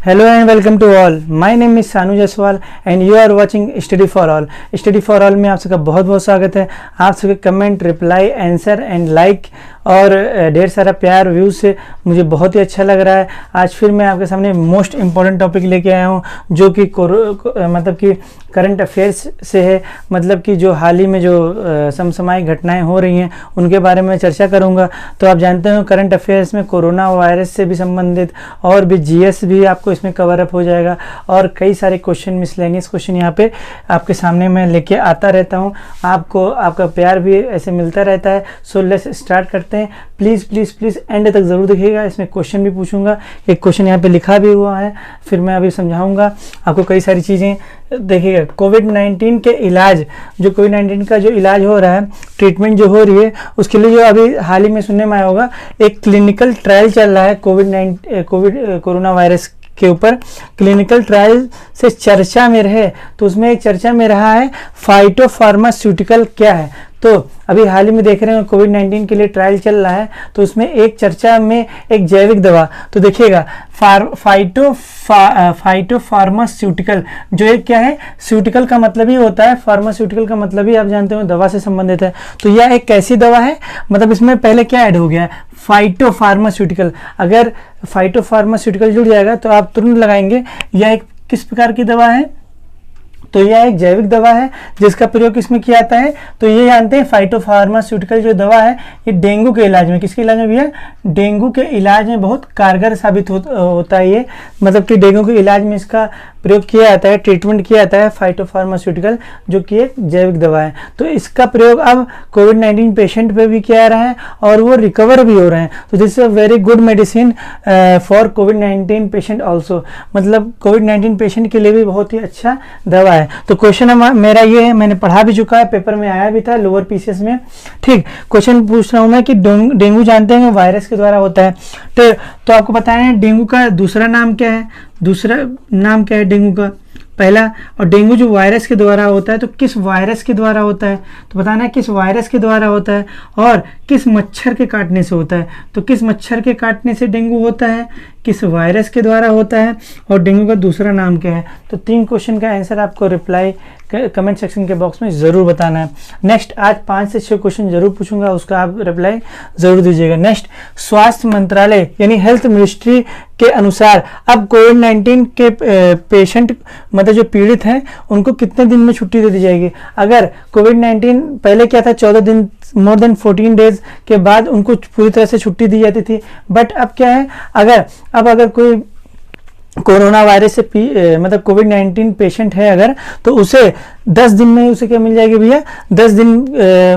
Hello and welcome to all. My name is सानू Jaiswal and you are watching Study for All. Study for All में आप सबका बहुत बहुत स्वागत है। आप सबके comment, reply, answer and like और ढेर सारा प्यार व्यूज से मुझे बहुत ही अच्छा लग रहा है। आज फिर मैं आपके सामने मोस्ट इम्पॉर्टेंट टॉपिक लेके आया हूँ जो कि मतलब कि करंट अफेयर्स से है, मतलब कि जो हाल ही में जो समसामयिक घटनाएं हो रही हैं उनके बारे में चर्चा करूंगा। तो आप जानते हो करंट अफेयर्स में कोरोना वायरस से भी संबंधित और भी जीएस भी आपको इसमें कवर अप हो जाएगा और कई सारे क्वेश्चन, मिसलेनियस क्वेश्चन यहाँ पे आपके सामने मैं लेके आता रहता हूँ। आपको आपका प्यार भी ऐसे मिलता रहता है। सो लेट्स स्टार्ट करते हैं। प्लीज़ प्लीज़ प्लीज़ एंड तक ज़रूर देखिएगा। इसमें क्वेश्चन भी पूछूंगा, एक क्वेश्चन यहाँ पे लिखा भी हुआ है, फिर मैं अभी समझाऊंगा आपको कई सारी चीज़ें। देखिएगा कोविड-19 के इलाज, जो कोविड-19 का जो इलाज हो रहा है, ट्रीटमेंट जो हो रही है, उसके लिए जो अभी हाल ही में सुनने में आया होगा एक क्लिनिकल ट्रायल चल रहा है कोरोना वायरस के ऊपर। क्लिनिकल ट्रायल से चर्चा में रहे तो उसमें एक चर्चा में रहा है फाइटोफार्मास्यूटिकल क्या है। तो अभी हाल ही में देख रहे हैं कोविड-19 के लिए ट्रायल चल रहा है, तो उसमें एक चर्चा में एक जैविक दवा, तो देखिएगा फाइटोफार्मास्यूटिकल जो एक क्या है, स्यूटिकल का मतलब ही होता है, फार्मास्यूटिकल का मतलब ही आप जानते हो दवा से संबंधित है। तो यह एक कैसी दवा है, मतलब इसमें पहले क्या ऐड हो गया है, फाइटोफार्मास्यूटिकल। अगर फाइटोफार्मास्यूटिकल जुड़ जाएगा तो आप तुरंत लगाएंगे यह एक किस प्रकार की दवा है, तो यह एक जैविक दवा है जिसका प्रयोग किसमें किया जाता है। तो ये जानते हैं फाइटोफार्मास्यूटिकल जो दवा है ये डेंगू के इलाज में, किसके इलाज में भैया, डेंगू के इलाज में बहुत कारगर साबित होता है ये, मतलब कि डेंगू के इलाज में इसका प्रयोग किया जाता है, ट्रीटमेंट किया जाता है फाइटोफार्मास्यूटिकल, जो कि एक जैविक दवा है। तो इसका प्रयोग अब कोविड-19 पेशेंट पे भी किया जा रहा है और वो रिकवर भी हो रहे हैं। तो this is a very good medicine for covid patient also, मतलब कोविड-19 पेशेंट के लिए भी बहुत ही अच्छा दवा है। तो क्वेश्चन मेरा ये है, मैंने पढ़ा भी चुका है, पेपर में आया भी था लोअर पीसीएस में। ठीक, क्वेश्चन पूछ रहा हूं मैं कि डेंगू जानते हैं वायरस के द्वारा होता है, तो आपको बताना है डेंगू का दूसरा नाम क्या है, दूसरा नाम क्या है डेंगू का, पहला। और डेंगू जो वायरस के द्वारा होता है तो किस वायरस के द्वारा होता है, तो बताना है किस वायरस के द्वारा होता है और किस मच्छर के काटने से होता है। तो किस मच्छर के काटने से डेंगू होता है, किस वायरस के द्वारा होता है और डेंगू का दूसरा नाम क्या है। तो 3 क्वेश्चन का आंसर आपको रिप्लाई कमेंट सेक्शन के बॉक्स में ज़रूर बताना है। नेक्स्ट आज 5 से 6 क्वेश्चन जरूर पूछूंगा, उसका आप रिप्लाई ज़रूर दीजिएगा। नेक्स्ट, स्वास्थ्य मंत्रालय यानी हेल्थ मिनिस्ट्री के अनुसार अब कोविड-19 के पेशेंट मतलब जो पीड़ित हैं उनको कितने दिन में छुट्टी दे दी जाएगी। अगर कोविड-19 पहले क्या था, 14 दिन, मोर देन 14 डेज के बाद उनको पूरी तरह से छुट्टी दी जाती थी, बट अब क्या है, अगर कोई कोरोना वायरस से मतलब कोविड-19 पेशेंट है अगर, तो उसे 10 दिन में उसे क्या मिल जाएगी भैया, 10 दिन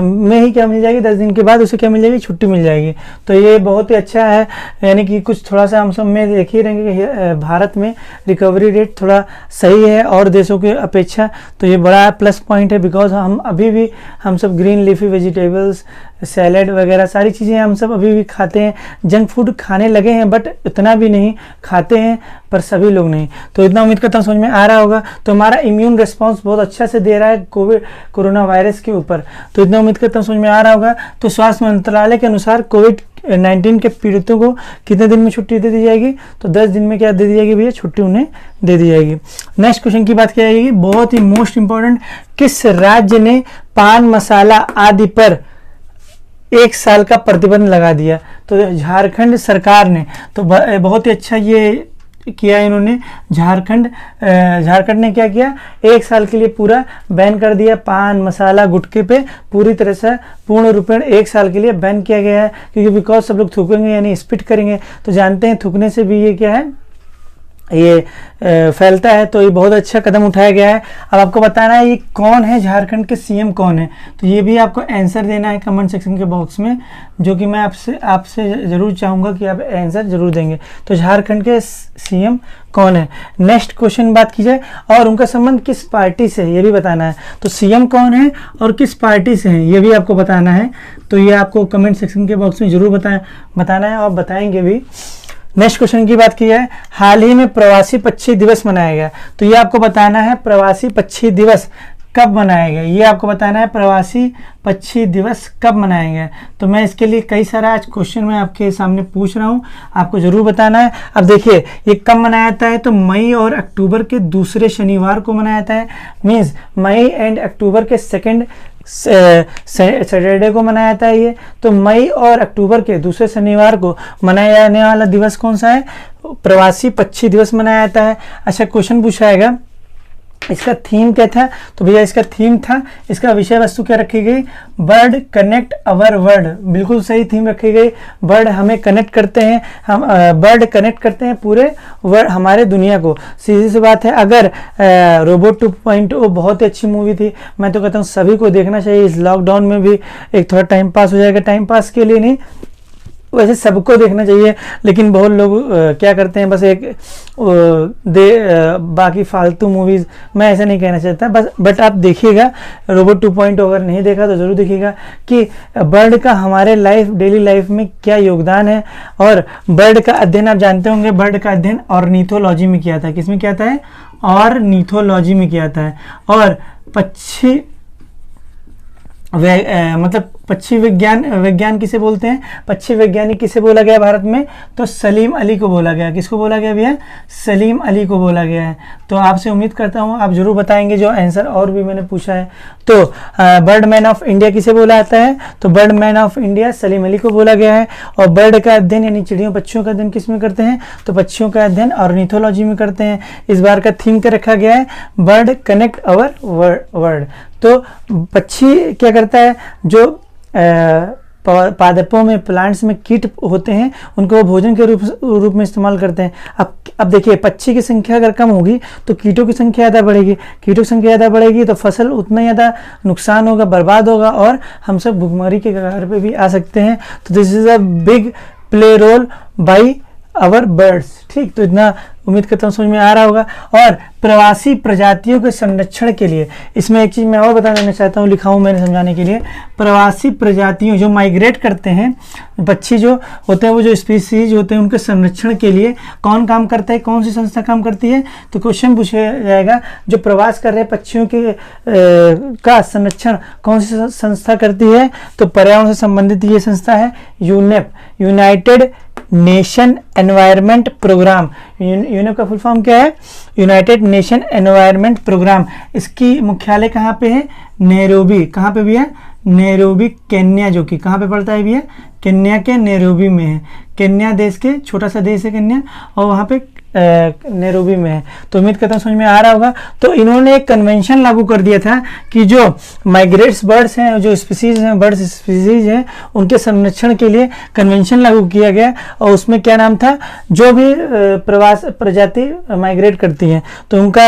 में ही क्या मिल जाएगी, 10 दिन के बाद उसे क्या मिल जाएगी, छुट्टी मिल जाएगी। तो ये बहुत ही अच्छा है, यानी कि कुछ थोड़ा सा हम सब में देख ही रहेंगे कि भारत में रिकवरी रेट थोड़ा सही है और देशों की अपेक्षा, तो ये बड़ा प्लस पॉइंट है। बिकॉज हम अभी भी हम सब ग्रीन लीफी वेजिटेबल्स, सैलेड वगैरह सारी चीज़ें हम सब अभी भी खाते हैं, जंक फूड खाने लगे हैं, बट इतना भी नहीं खाते हैं, पर सभी लोग नहीं। तो इतना उम्मीद करता हूँ समझ में आ रहा होगा। तो हमारा इम्यून रिस्पॉन्स बहुत अच्छा से दे रहा है कोरोना वायरस के ऊपर, तो इतना उम्मीद करता हूँ समझ में आ रहा होगा। तो स्वास्थ्य मंत्रालय के अनुसार कोविड-19 के पीड़ितों को कितने दिन में छुट्टी दे दी जाएगी, तो 10 दिन में क्या दे दी जाएगी भैया, छुट्टी उन्हें दे दी जाएगी। नेक्स्ट क्वेश्चन की बात की जाएगी, बहुत ही मोस्ट इंपॉर्टेंट, किस राज्य ने पान मसाला आदि पर 1 साल का प्रतिबंध लगा दिया। तो झारखंड सरकार ने, तो बहुत ही अच्छा ये किया इन्होंने, झारखंड ने क्या किया, 1 साल के लिए पूरा बैन कर दिया पान मसाला गुटखे पे, पूरी तरह से पूर्ण रूपेण 1 साल के लिए बैन किया गया है, क्योंकि बिकॉज सब लोग थूकेंगे यानी स्पिट करेंगे, तो जानते हैं थूकने से भी ये क्या है, ये फैलता है। तो ये बहुत अच्छा कदम उठाया गया है। अब आपको बताना है ये कौन है, झारखंड के सीएम कौन है, तो ये भी आपको आंसर देना है कमेंट सेक्शन के बॉक्स में, जो कि मैं आपसे ज़रूर चाहूँगा कि आप आंसर ज़रूर देंगे। तो झारखंड के सीएम कौन है। नेक्स्ट क्वेश्चन बात की जाए, और उनका संबंध किस पार्टी से है ये भी बताना है। तो सीएम कौन है और किस पार्टी से है ये भी आपको बताना है, तो ये आपको कमेंट सेक्शन के बॉक्स में ज़रूर बताना है और बताएंगे भी। नेक्स्ट क्वेश्चन की बात की है, हाल ही में प्रवासी पक्षी दिवस मनाया गया, तो ये आपको बताना है प्रवासी पक्षी दिवस कब मनाया गया, ये आपको बताना है। प्रवासी पक्षी दिवस कब मनाया गया, तो मैं इसके लिए कई सारा आज क्वेश्चन मैं आपके सामने पूछ रहा हूँ, आपको जरूर बताना है। अब देखिए ये कब मनाया जाता है, तो मई और अक्टूबर के दूसरे शनिवार को मनाया जाता है। मीन्स मई एंड अक्टूबर के सेकेंड सैटरडे को मनाया जाता है ये। तो मई और अक्टूबर के दूसरे शनिवार को मनाया जाने वाला दिवस कौन सा है, प्रवासी पक्षी दिवस मनाया जाता है। अच्छा क्वेश्चन पूछा जाएगा इसका थीम क्या था, तो भैया इसका थीम था, इसका विषय वस्तु क्या रखी गई, बर्ड कनेक्ट अवर वर्ल्ड। बिल्कुल सही थीम रखी गई, बर्ड हमें कनेक्ट करते हैं, हम बर्ड कनेक्ट करते हैं पूरे वर्ल्ड, हमारे दुनिया को। सीधी सी बात है, अगर रोबोट 2.0 बहुत ही अच्छी मूवी थी, मैं तो कहता हूँ सभी को देखना चाहिए। इस लॉकडाउन में भी एक थोड़ा टाइम पास हो जाएगा, टाइम पास के लिए नहीं, वैसे सबको देखना चाहिए, लेकिन बहुत लोग क्या करते हैं, बस एक बाकी फालतू मूवीज़, मैं ऐसा नहीं कहना चाहता बस, बट आप देखिएगा रोबोट 2.0, अगर नहीं देखा तो ज़रूर देखिएगा कि बर्ड का हमारे डेली लाइफ में क्या योगदान है। और बर्ड का अध्ययन आप जानते होंगे, बर्ड का अध्ययन ऑर्निथोलॉजी में किया था। किसमें किया था है, ऑर्निथोलॉजी में किया था। और पक्षी मतलब पक्षी विज्ञान किसे बोलते हैं, पक्षी वैज्ञानिक किसे बोला गया भारत में, तो सलीम अली को बोला गया। किसको बोला गया भैया, सलीम अली को बोला गया है। तो आपसे उम्मीद करता हूँ आप जरूर बताएंगे जो आंसर और भी मैंने पूछा है। तो बर्ड मैन ऑफ इंडिया किसे बोला जाता है, तो bird man of India Salim Ali को बोला गया है। और बर्ड का अध्ययन यानी चिड़ियों पक्षियों का अध्ययन किस में करते हैं, तो पक्षियों का अध्ययन ऑर्निथोलॉजी में करते हैं। इस बार का थीम क्या रखा गया है, बर्ड कनेक्ट अवर वर्ल्ड। तो पक्षी क्या करता है, जो पादपों में, प्लांट्स में कीट होते हैं, उनको वो भोजन के रूप में इस्तेमाल करते हैं। अब देखिए पक्षी की संख्या अगर कम होगी तो कीटों की संख्या ज़्यादा बढ़ेगी, कीटों की संख्या ज़्यादा बढ़ेगी तो फसल उतना ज़्यादा नुकसान होगा, बर्बाद होगा, और हम सब भुखमरी के कगार पे भी आ सकते हैं। तो this is a big play role by our birds. ठीक, तो इतना उम्मीद करता हूँ समझ में आ रहा होगा। और प्रवासी प्रजातियों के संरक्षण के लिए इसमें एक चीज़ मैं और बता देना चाहता हूँ, लिखा हूँ मैंने समझाने के लिए। प्रवासी प्रजातियों जो माइग्रेट करते हैं, पक्षी जो होते हैं, वो जो स्पीसीज होते हैं, उनके संरक्षण के लिए कौन काम करता है, कौन सी संस्था काम करती है, तो क्वेश्चन पूछा जाएगा जो प्रवास कर रहे पक्षियों के का संरक्षण कौन सी संस्था करती है, तो पर्यावरण से संबंधित ये संस्था है UNEP, united nation environment programme. UNEP का फुल फॉर्म क्या है, यूनाइटेड नेशन एनवायरनमेंट प्रोग्राम। इसकी मुख्यालय कहाँ पे है, नैरोबी। कहाँ पे भी है, नैरोबी केन्या, जो कि कहाँ पे पड़ता है भैया, केन्या के नैरोबी में है। केन्या देश के, छोटा सा देश है केन्या, और वहाँ पे नैरोबी में है। तो उम्मीद करता हूँ समझ में आ रहा होगा। तो इन्होंने एक कन्वेंशन लागू कर दिया था कि जो माइग्रेट्स बर्ड्स हैं, जो स्पीसीज हैं, बर्ड्स स्पीसीज हैं, उनके संरक्षण के लिए कन्वेंशन लागू किया गया। और उसमें क्या नाम था, जो भी प्रवास प्रजाति माइग्रेट करती हैं तो उनका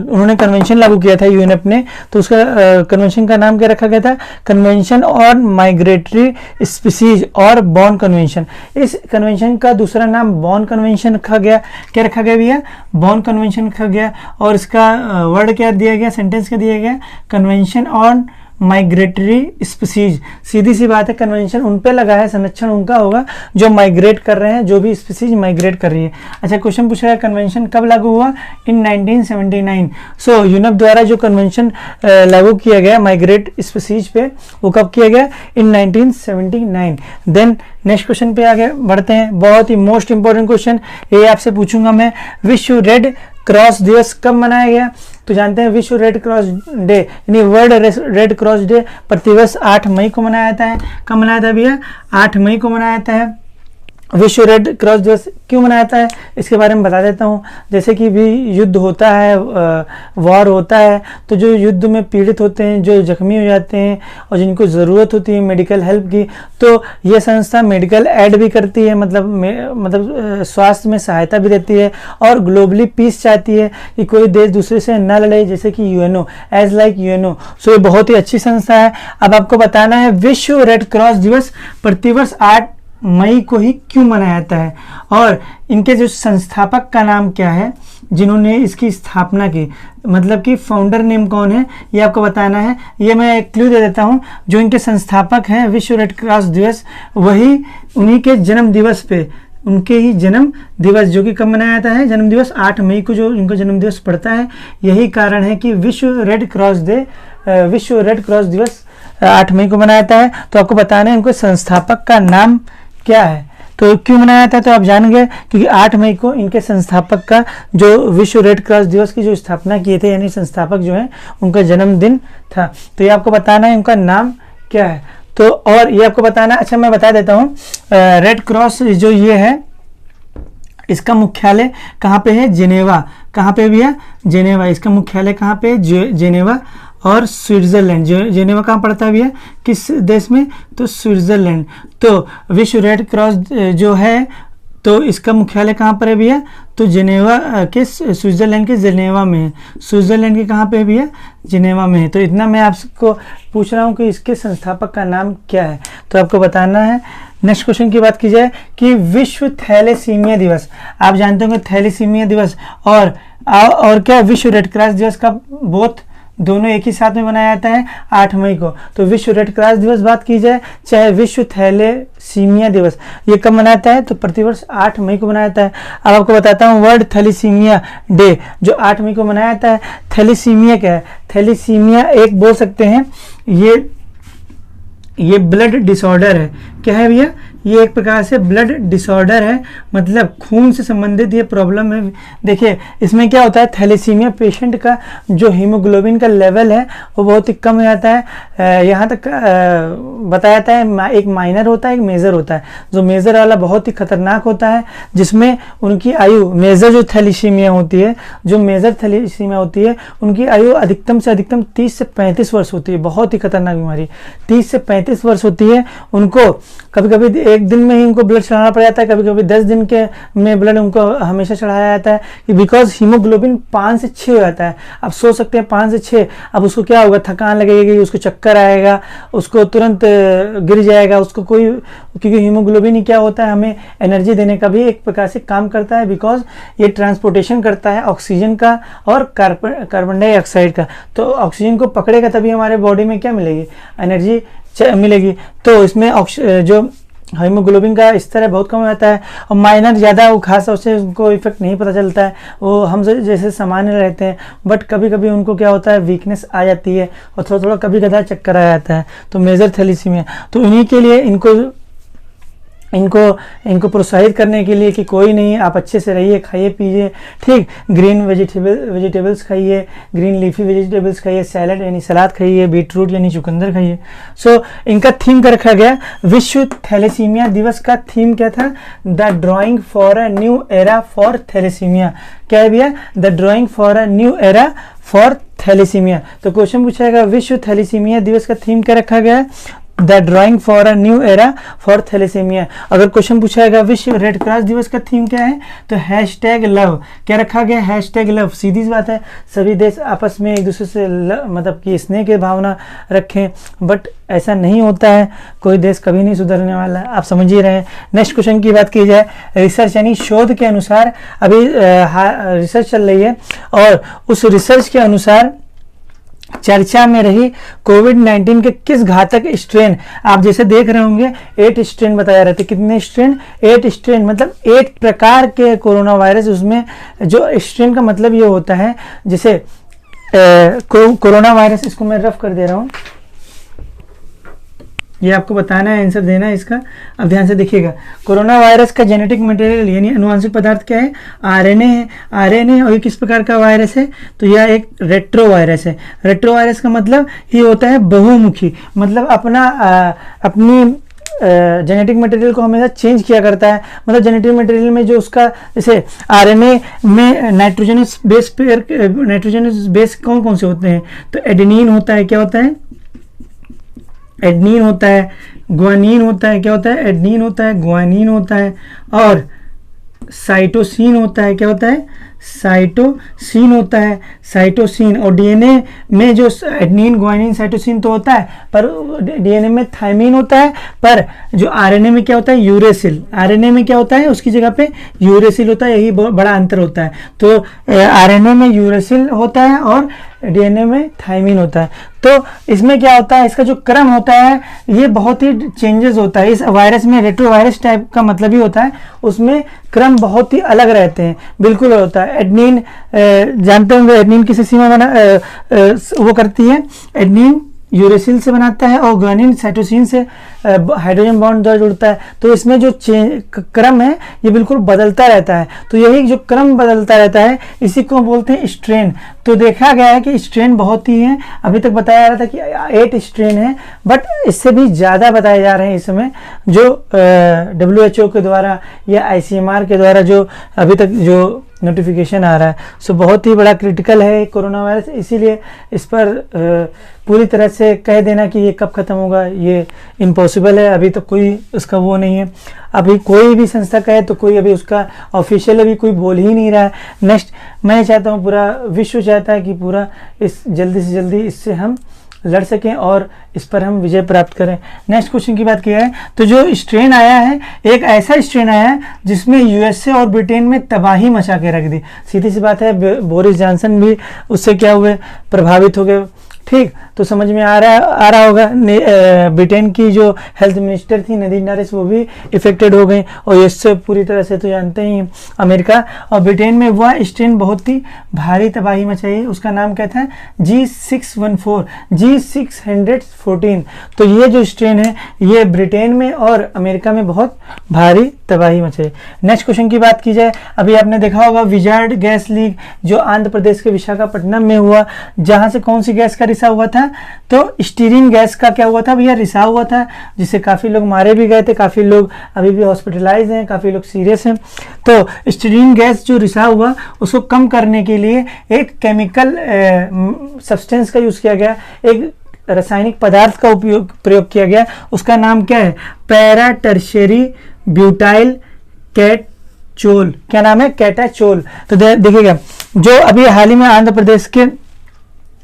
उन्होंने कन्वेंशन लागू किया था यूएनएफ ने। तो उसका कन्वेंशन का नाम क्या रखा गया था, कन्वेंशन ऑन माइग्रेटरी स्पीसीज और बॉर्न कन्वेंशन। इस कन्वेंशन का दूसरा नाम बॉर्न कन्वेंशन रखा गया। क्या रखा गया भैया, बॉर्न कन्वेंशन रखा गया। और इसका वर्ड क्या दिया गया, सेंटेंस क्या दिया गया, कन्वेंशन ऑन माइग्रेटरी स्पीसीज। सीधी सी बात है, कन्वेंशन उन पे लगा है, संरक्षण उनका होगा जो माइग्रेट कर रहे हैं, जो भी स्पीसीज माइग्रेट कर रही है। अच्छा क्वेश्चन पूछा है कन्वेंशन कब लागू हुआ, इन 1979। सो यूनेप द्वारा जो कन्वेंशन लागू किया गया माइग्रेट स्पीसीज पे, वो कब किया गया, इन 1979। देन नेक्स्ट क्वेश्चन पे आगे बढ़ते हैं। बहुत ही मोस्ट इंपॉर्टेंट क्वेश्चन ये आपसे पूछूंगा मैं, विश्व रेड क्रॉस दिवस कब मनाया गया, तो जानते हैं विश्व रेड क्रॉस डे यानी वर्ल्ड रेड क्रॉस डे प्रतिवर्ष 8 मई को मनाया जाता है। कब मनाया जाता है भैया, 8 मई को मनाया जाता है। विश्व रेड क्रॉस दिवस क्यों मनाया जाता है, इसके बारे में बता देता हूँ। जैसे कि भी युद्ध होता है, वॉर होता है, तो जो युद्ध में पीड़ित होते हैं, जो जख्मी हो जाते हैं और जिनको ज़रूरत होती है मेडिकल हेल्प की, तो ये संस्था मेडिकल एड भी करती है, मतलब स्वास्थ्य में सहायता भी देती है और ग्लोबली पीस चाहती है कि कोई देश दूसरे से न लड़े, जैसे कि यूएनओ, एज लाइक यूएनओ। सो ये बहुत ही अच्छी संस्था है। अब आपको बताना है विश्व रेड क्रॉस दिवस प्रतिवर्ष 8 मई को ही क्यों मनाया जाता है, और इनके जो संस्थापक का नाम क्या है, जिन्होंने इसकी स्थापना की, मतलब कि फाउंडर नेम कौन है, ये आपको बताना है। ये मैं एक क्लू दे देता हूँ, जो इनके संस्थापक हैं विश्व रेड क्रॉस दिवस, वही उन्हीं के जन्म दिवस पे, उनके ही जन्म दिवस, जो कि कब मनाया जाता है, जन्म दिवस 8 मई को जो उनका जन्म दिवस पड़ता है। यही कारण है कि विश्व रेड क्रॉस दिवस 8 मई को मनाया जाता है। तो आपको बताना है उनके संस्थापक का नाम क्या है। तो क्यों मनाया जाता है तो आप जानेंगे, क्योंकि 8 मई को इनके संस्थापक का जो विश्व रेड क्रॉस दिवस की जो स्थापना किए थे, यानी संस्थापक जो है उनका जन्मदिन था। तो ये आपको बताना है उनका नाम क्या है। तो और ये आपको बताना, अच्छा मैं बता देता हूँ, रेड क्रॉस जो ये है इसका मुख्यालय कहाँ पे है, जेनेवा। कहाँ पे भी है, जेनेवा। इसका मुख्यालय कहाँ पे है, जेनेवा और स्विट्जरलैंड। जेनेवा कहाँ पड़ता है भैया, किस देश में, तो स्विट्जरलैंड। तो विश्व रेड क्रॉस जो है तो इसका मुख्यालय कहाँ पर है भैया, तो जेनेवा के, स्विट्जरलैंड के जेनेवा में है। स्विट्जरलैंड के कहाँ पे है भैया, जेनेवा में है। तो इतना मैं आपको पूछ रहा हूँ कि इसके संस्थापक का नाम क्या है, तो आपको बताना है। नेक्स्ट क्वेश्चन की बात की जाए कि विश्व थैलेसीमिया दिवस, आप जानते होंगे थैलेसीमिया दिवस और क्या विश्व रेड क्रॉस दिवस का बोथ दोनों एक ही साथ में मनाया जाता है 8 मई को। तो विश्व रेड क्रॉस दिवस बात की जाए चाहे विश्व थैलेसीमिया दिवस, ये कब मनाता है, तो प्रतिवर्ष 8 मई को मनाया जाता है। अब आपको बताता हूँ वर्ल्ड थैलेसीमिया डे जो 8 मई को मनाया जाता है। थैलेसीमिया क्या है, थैलेसीमिया एक बोल सकते हैं ये ब्लड डिसऑर्डर है। क्या है भैया, ये एक प्रकार से ब्लड डिसऑर्डर है, मतलब खून से संबंधित ये प्रॉब्लम है। देखिए इसमें क्या होता है, थैलेसीमिया पेशेंट का जो हीमोग्लोबिन का लेवल है वो बहुत ही कम हो जाता है। यहाँ तक बताया जाता है एक माइनर होता है, एक मेजर होता है। जो मेजर वाला बहुत ही खतरनाक होता है, जिसमें उनकी आयु, मेजर जो थैलेसीमिया होती है, जो मेजर थैलेसीमिया होती है उनकी आयु अधिकतम से अधिकतम 30 से 35 वर्ष होती है। बहुत ही खतरनाक बीमारी, 30 से 35 वर्ष होती है। उनको कभी कभी एक दिन में ही उनको ब्लड चढ़ाना पड़ जाता है, कभी कभी 10 दिन के में ब्लड उनको हमेशा चढ़ाया जाता है, बिकॉज हीमोग्लोबिन 5 से 6 हो जाता है। आप सोच सकते हैं 5 से 6, अब उसको क्या होगा, थकान लगेगी, उसको चक्कर आएगा, उसको तुरंत गिर जाएगा, उसको कोई, क्योंकि हीमोग्लोबिन ही क्या होता है, हमें एनर्जी देने का भी एक प्रकार से काम करता है, बिकॉज ये ट्रांसपोर्टेशन करता है ऑक्सीजन का और कार्बन डाइऑक्साइड का। तो ऑक्सीजन को पकड़ेगा तभी हमारे बॉडी में क्या मिलेगी, एनर्जी मिलेगी। तो इसमें जो हीमोग्लोबिन का स्तर है बहुत कम हो जाता है, और माइनर ज़्यादा वो खास उससे उनको इफेक्ट नहीं पता चलता है, वो हम जैसे सामान्य रहते हैं, बट कभी कभी उनको क्या होता है, वीकनेस आ जाती है और थोड़ा थोड़ा कभी कदा चक्कर आ जाता है। तो मेजर थैलेसीमिया, तो इन्हीं के लिए इनको प्रोत्साहित करने के लिए कि कोई नहीं, आप अच्छे से रहिए, खाइए पीजिए, ठीक, ग्रीन वेजिटेबल्स खाइए, ग्रीन लीफी वेजिटेबल्स खाइए, सैलड यानी सलाद खाइए, बीटरूट यानी चुकंदर खाइए। सो इनका थीम का रखा गया, विश्व थैलेसीमिया दिवस का थीम क्या था, the drawing for a new era for thalassemia. क्या है भैया, the drawing for a new era for thalassemia. तो क्वेश्चन पूछा जाएगा विश्व थैलेसीमिया दिवस का थीम क्या रखा गया है, the drawing for a new era for thalassemia. अगर क्वेश्चन पूछा जाएगा विश्व रेड क्रॉस दिवस का थीम क्या है, तो हैशटैग लव। क्या रखा गया, हैशटैग लव। सीधी सी बात है, सभी देश आपस में एक दूसरे से मतलब कि स्नेह की भावना रखें, बट ऐसा नहीं होता है, कोई देश कभी नहीं सुधरने वाला है, आप समझ ही रहे हैं। नेक्स्ट क्वेश्चन की बात की जाए, रिसर्च यानी शोध के अनुसार, अभी रिसर्च चल रही है और उस रिसर्च के अनुसार चर्चा में रही कोविड-19 के किस घातक स्ट्रेन, आप जैसे देख रहे होंगे 8 स्ट्रेन बताया रहते, कितने स्ट्रेन, 8 स्ट्रेन, मतलब 8 प्रकार के कोरोना वायरस। उसमें जो स्ट्रेन का मतलब ये होता है, जैसे कोरोना वायरस, इसको मैं रफ कर दे रहा हूँ, ये आपको बताना है, आंसर देना है इसका। अब ध्यान से देखिएगा, कोरोना वायरस का जेनेटिक मटेरियल यानी अनुवांशिक पदार्थ क्या है, आरएनए है। आरएनए, और ये किस प्रकार का वायरस है, तो यह एक रेट्रो वायरस है। रेट्रो वायरस का मतलब ये होता है बहुमुखी, मतलब अपनी जेनेटिक मटेरियल को हमेशा चेंज किया करता है। मतलब जेनेटिक मटेरियल में जो उसका, जैसे आरएनए में नाइट्रोजनस बेस कौन कौन से होते हैं, तो एडेनिन होता है, क्या होता है, एडनिन होता है, ग्वानिन होता है, क्या होता है, एडनिन होता है, ग्वानिन होता है, और साइटोसिन होता है, क्या होता है, साइटोसिन होता है, साइटोसिन। और डीएनए में जो एडनिन, ग्वानिन, साइटोसिन तो होता है, पर डीएनए में थायमिन होता है, पर जो आरएनए में क्या होता है, यूरेसिल। आरएनए में क्या होता है, उसकी जगह पे यूरेसिल होता है, यही बड़ा अंतर होता है। तो आरएनए में यूरेसिल होता है और डीएनए में थायमीन होता है। तो इसमें क्या होता है, इसका जो क्रम होता है ये बहुत ही चेंजेस होता है। इस वायरस में रेट्रोवायरस टाइप का मतलब ही होता है, उसमें क्रम बहुत ही अलग रहते हैं, बिल्कुल होता है। एडनिन जानते होंगे, एडनिन किसी सीमा बना वो करती है, एडनिन यूरेसिल से बनाता है और ग्वानिन साइटोसिन से हाइड्रोजन बॉन्ड द्वारा जुड़ता है। तो इसमें जो क्रम है ये बिल्कुल बदलता रहता है। तो यही जो क्रम बदलता रहता है इसी को बोलते हैं स्ट्रेन। तो देखा गया है कि स्ट्रेन बहुत ही है, अभी तक बताया जा रहा था कि 8 स्ट्रेन है, बट इससे भी ज़्यादा बताए जा रहे हैं इस समय, जो WHO के द्वारा या ICMR के द्वारा जो अभी तक जो नोटिफिकेशन आ रहा है। सो बहुत ही बड़ा क्रिटिकल है कोरोना वायरस, इसीलिए इस पर पूरी तरह से कह देना कि ये कब खत्म होगा ये इम्पॉसिबल है। अभी तो कोई उसका वो नहीं है, अभी कोई भी संस्था कहे तो कोई अभी उसका ऑफिशियल अभी कोई बोल ही नहीं रहा है। नेक्स्ट मैं चाहता हूँ, पूरा विश्व चाहता है कि पूरा इस जल्दी से जल्दी इससे हम लड़ सकें और इस पर हम विजय प्राप्त करें। नेक्स्ट क्वेश्चन की बात किया है तो जो स्ट्रेन आया है, एक ऐसा स्ट्रेन आया है जिसमें यूएसए और ब्रिटेन में तबाही मचा के रख दी। सीधी सी बात है, बोरिस जॉनसन भी उससे क्या हुए, प्रभावित हो गए। ठीक, तो समझ में आ रहा होगा। ब्रिटेन की जो हेल्थ मिनिस्टर थी नदीम नारिस, वो भी इफेक्टेड हो गई, और इससे पूरी तरह से तो जानते ही अमेरिका और ब्रिटेन में वह स्ट्रेन बहुत ही भारी तबाही मचाई। उसका नाम क्या था, G614, G614। तो ये जो स्ट्रेन है ये ब्रिटेन में और अमेरिका में बहुत भारी तबाही मचाई। नेक्स्ट क्वेश्चन की बात की जाए, अभी आपने देखा होगा विजार्ड गैस लीक जो आंध्र प्रदेश के विशाखापट्टनम में हुआ, जहां से कौन सी गैस का रिसाव हुआ था, तो स्टीरीन गैस का क्या हुआ था भैया, रिसाव हुआ था, जिससे काफ़ी लोग मारे भी गए थे, काफ़ी लोग अभी भी हॉस्पिटलाइज हैं, काफ़ी लोग सीरियस हैं। तो स्टीरीन गैस जो रिसाव हुआ उसको कम करने के लिए एक केमिकल सब्सटेंस का यूज़ किया गया, एक रासायनिक पदार्थ का प्रयोग किया गया। उसका नाम क्या है, पैरा टर्शियरी ब्यूटाइल कैटाचोल। क्या नाम है, कैटाचोल। तो देखिएगा, जो अभी हाल ही में आंध्र प्रदेश के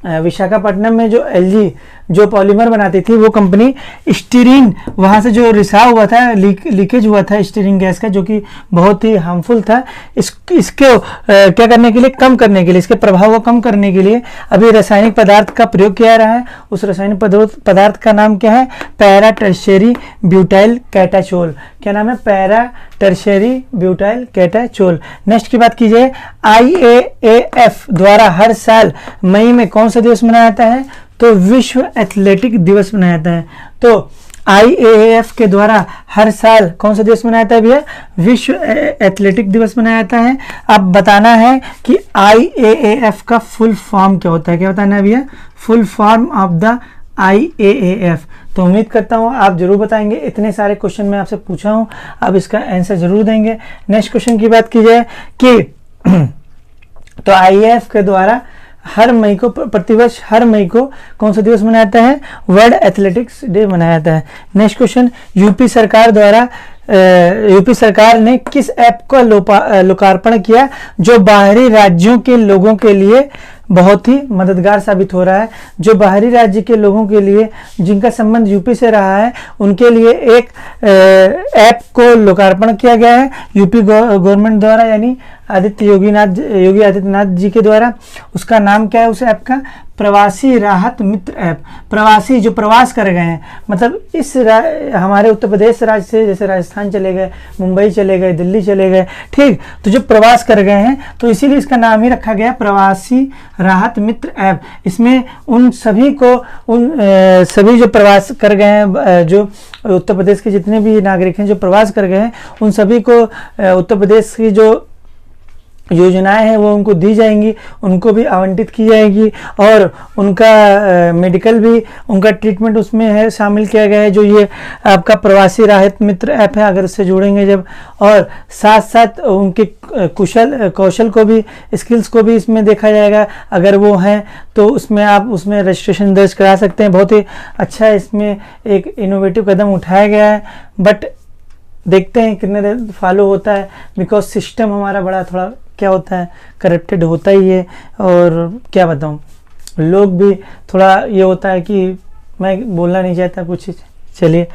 विशाखापट्टनम में जो एलजी जो पॉलीमर बनाती थी वो कंपनी, स्टीरीन वहाँ से जो रिसाव हुआ था, लीकेज हुआ था स्टीरीन गैस का, जो कि बहुत ही हार्मफुल था, इसको क्या करने के लिए, कम करने के लिए, इसके प्रभाव को कम करने के लिए अभी रासायनिक पदार्थ का प्रयोग किया रहा है। उस रासायनिक पदार्थ का नाम क्या है, पैरा टर्शियरी ब्यूटाइल कैटाचोल। क्या नाम है, पैरा टर्शियरी ब्यूटाइल कैटाचोल। नेक्स्ट की बात की जाए, IAAF द्वारा हर साल मई में कौन सा दिवस मनाया जाता है, तो विश्व एथलेटिक दिवस मनाया जाता है। तो IAAF के द्वारा हर साल कौन सा दिवस मनाया जाता है भैया, विश्व एथलेटिक दिवस मनाया जाता है। अब बताना है कि IAAF का फुल फॉर्म क्या होता है, क्या बताना है भैया, full form of the IAAF। तो उम्मीद करता हूँ आप जरूर बताएंगे, इतने सारे क्वेश्चन मैं आपसे पूछा हूँ, आप इसका आंसर जरूर देंगे। नेक्स्ट क्वेश्चन की बात की जाए कि तो IAAF के द्वारा हर मई को, प्रतिवर्ष हर मई को कौन सा दिवस मनाया जाता है, वर्ल्ड एथलेटिक्स डे मनाया जाता है। नेक्स्ट क्वेश्चन, यूपी सरकार ने किस ऐप का लोकार्पण किया जो बाहरी राज्यों के लोगों के लिए बहुत ही मददगार साबित हो रहा है। जो बाहरी राज्य के लोगों के लिए जिनका संबंध यूपी से रहा है उनके लिए एक ऐप को लोकार्पण किया गया है यूपी गवर्नमेंट द्वारा, यानी योगी आदित्यनाथ जी के द्वारा। उसका नाम क्या है उस ऐप का, प्रवासी राहत मित्र ऐप। प्रवासी जो प्रवास कर गए हैं, मतलब इस हमारे उत्तर प्रदेश राज्य से, जैसे राजस्थान चले गए, मुंबई चले गए, दिल्ली चले गए, ठीक, तो जो प्रवास कर गए हैं तो इसीलिए इसका नाम ही रखा गया प्रवासी राहत मित्र ऐप। इसमें उन सभी को, सभी जो प्रवास कर गए हैं, जो उत्तर प्रदेश के जितने भी नागरिक हैं जो प्रवास कर गए हैं, उन सभी को उत्तर प्रदेश की जो योजनाएं हैं वो उनको दी जाएंगी, उनको भी आवंटित की जाएगी, और उनका मेडिकल भी, उनका ट्रीटमेंट उसमें है शामिल किया गया है। जो ये आपका प्रवासी राहत मित्र ऐप है, अगर उससे जुड़ेंगे जब, और साथ साथ उनके कौशल को भी, स्किल्स को भी इसमें देखा जाएगा, अगर वो हैं तो उसमें आप उसमें रजिस्ट्रेशन दर्ज करा सकते हैं। बहुत ही अच्छा इसमें एक इनोवेटिव कदम उठाया गया है, बट देखते हैं कितने देर फॉलो होता है, बिकॉज सिस्टम हमारा बड़ा थोड़ा क्या होता है, करप्टेड होता ही है, और क्या बताऊं, लोग भी थोड़ा ये होता है कि मैं बोलना नहीं चाहता कुछ। चलिए,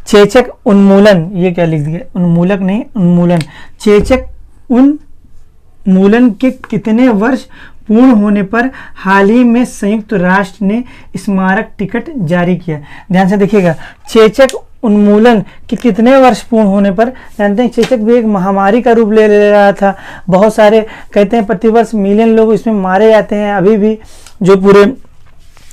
चेचक उन्मूलन, ये क्या लिख दिया, उन्मूलक नहीं, उन्मूलन। चेचक उन्मूलन के कितने वर्ष पूर्ण होने पर हाल ही में संयुक्त राष्ट्र ने स्मारक टिकट जारी किया। ध्यान से देखिएगा, चेचक उन्मूलन के कितने वर्ष पूर्ण होने पर, जानते हैं चेचक भी एक महामारी का रूप ले रहा था। बहुत सारे कहते हैं प्रतिवर्ष मिलियन लोग इसमें मारे जाते हैं अभी भी, जो पूरे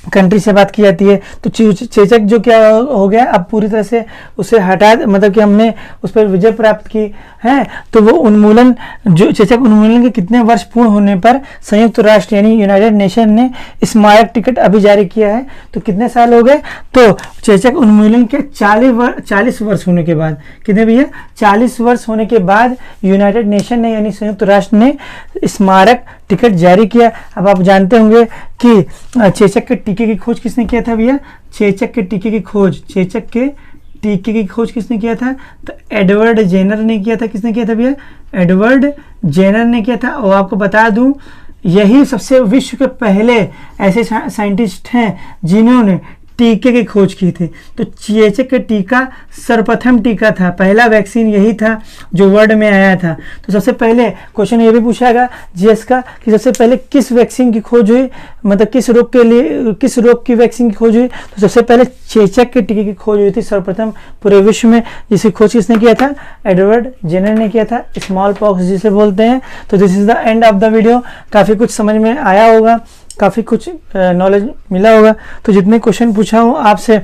कंट्री से बात की जाती है। तो चेचक जो क्या हो गया, अब पूरी तरह से उसे हटा, मतलब कि हमने उस पर विजय प्राप्त की है। तो वो उन्मूलन, जो चेचक उन्मूलन के कितने वर्ष पूर्ण होने पर संयुक्त राष्ट्र यानी यूनाइटेड नेशन ने स्मारक टिकट अभी जारी किया है। तो कितने साल हो गए, तो चेचक उन्मूलन के 40 वर्ष होने के बाद, कितने भैया 40 वर्ष होने के बाद यूनाइटेड नेशन ने यानी संयुक्त राष्ट्र ने स्मारक टिकट जारी किया। अब आप जानते होंगे कि चेचक के टीके की खोज किसने किया था भैया, चेचक के टीके की खोज, चेचक के टीके की खोज किसने किया था, तो एडवर्ड जेनर ने किया था। किसने किया था भैया, एडवर्ड जेनर ने किया था। और आपको बता दूं, यही सबसे विश्व के पहले ऐसे साइंटिस्ट हैं जिन्होंने टीके की खोज की थी। तो चेचक का टीका सर्वप्रथम टीका था, पहला वैक्सीन यही था जो वर्ल्ड में आया था। तो सबसे पहले क्वेश्चन ये भी पूछाएगा जीएस का कि सबसे पहले किस वैक्सीन की खोज हुई, मतलब किस रोग के लिए, किस रोग की वैक्सीन की खोज हुई। तो सबसे पहले चेचक के टीके की खोज हुई थी सर्वप्रथम पूरे विश्व में, जिसकी खोज किसने किया था, एडवर्ड जेनर ने किया था, स्मॉल पॉक्स जिसे बोलते हैं। तो this is the end of the video. काफ़ी कुछ समझ में आया होगा, काफ़ी कुछ नॉलेज मिला होगा। तो जितने क्वेश्चन पूछा हूँ आपसे,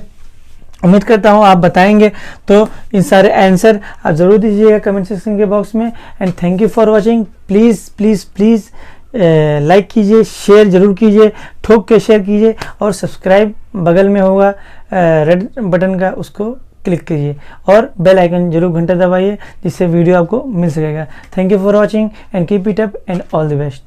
उम्मीद करता हूँ आप बताएंगे। तो इन सारे आंसर आप ज़रूर दीजिएगा कमेंट सेक्शन के बॉक्स में। And thank you for watching. Please please please like कीजिए, शेयर ज़रूर कीजिए, ठोक के शेयर कीजिए, और सब्सक्राइब बगल में होगा रेड बटन का, उसको क्लिक कीजिए, और बेल आइकन जरूर घंटा दबाइए, जिससे वीडियो आपको मिल सकेगा। Thank you for watching and keep it up and all the best.